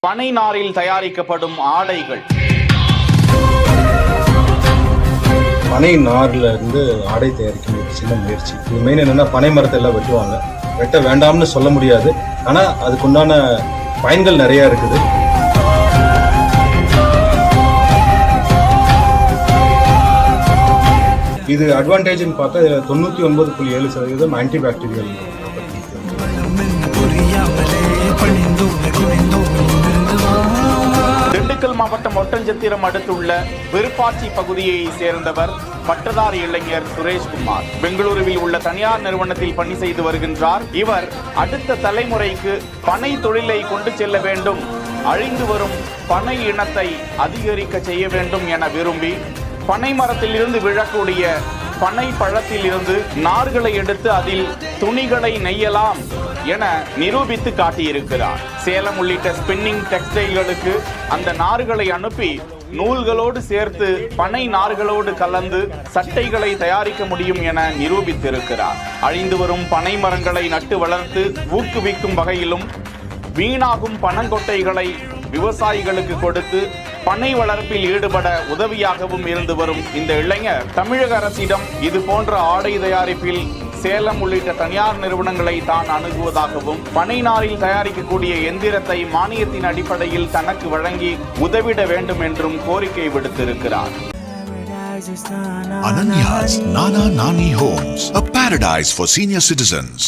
பனை நாரில் தயாரிக்கப்படும் ஆடைகள். பனை நார்ல இருந்து ஆடை தயாரிக்கும் ஒரு சின்ன முயற்சி. இது மெயின் என்னன்னா, பனை மரத்தை எல்லாம் வெட்டுவாங்க. வெட்ட வேண்டாம்னு சொல்ல முடியாது, ஆனா அதுக்குண்டான பயன்கள் நிறைய இருக்குது. இது அட்வான்டேஜ்னு பார்த்தா 99.7% ஆன்டி பாக்டீரியல். திண்டுக்கல் மாவட்டம் ஒட்டஞ்சத்திரம் அடுத்துள்ள விருப்பாச்சி பகுதியை சேர்ந்தவர் பட்டதாரி இளைஞர் சுரேஷ்குமார். பெங்களூருவில் உள்ள தனியார் நிறுவனத்தில் பணி செய்து வருகின்றார். இவர் அடுத்த தலைமுறைக்கு பனை தொழிலை கொண்டு செல்ல வேண்டும், அழிந்து வரும் பனை இனத்தை அதிகரிக்க செய்ய வேண்டும் என விரும்பி பனை மரத்தில் இருந்து விழக்கூடிய பனை பழத்தில் இருந்து நார்களை எடுத்து அதில் துணிகளை நெய்யலாம் என நிரூபித்து காட்டியிருக்கிறார். சேலம் உள்ளிட்ட ஸ்பின்னிங் டெக்ஸ்டைல்களுக்கு அந்த நார்களை அனுப்பி நூல்களோடு சேர்த்து பனை நார்களோடு கலந்து சட்டைகளை தயாரிக்க முடியும் என நிரூபித்திருக்கிறார். அழிந்து வரும் பனை மரங்களை நட்டு வளர்த்து ஊக்குவிக்கும் வகையிலும் வீணாகும் பனங்கொட்டைகளை விவசாயிகளுக்கு கொடுத்து பனை வளர்ப்பில் ஈடுபட உதவியாகவும் இருந்து வரும் இந்த இளைஞர் தமிழக அரசிடம் இது போன்ற ஆடை தயாரிப்பில் சேலம் உள்ளிட்ட தனியார் நிறுவனங்களை தான் அணுகுவதாகவும் பனை நாரில் தயாரிக்கக்கூடிய எந்திரத்தை மானியத்தின் அடிப்படையில் தனக்கு வழங்கி உதவிட வேண்டும் என்றும் கோரிக்கை விடுத்திருக்கிறார். Ananya's Nana Nani Homes, a paradise for senior citizens.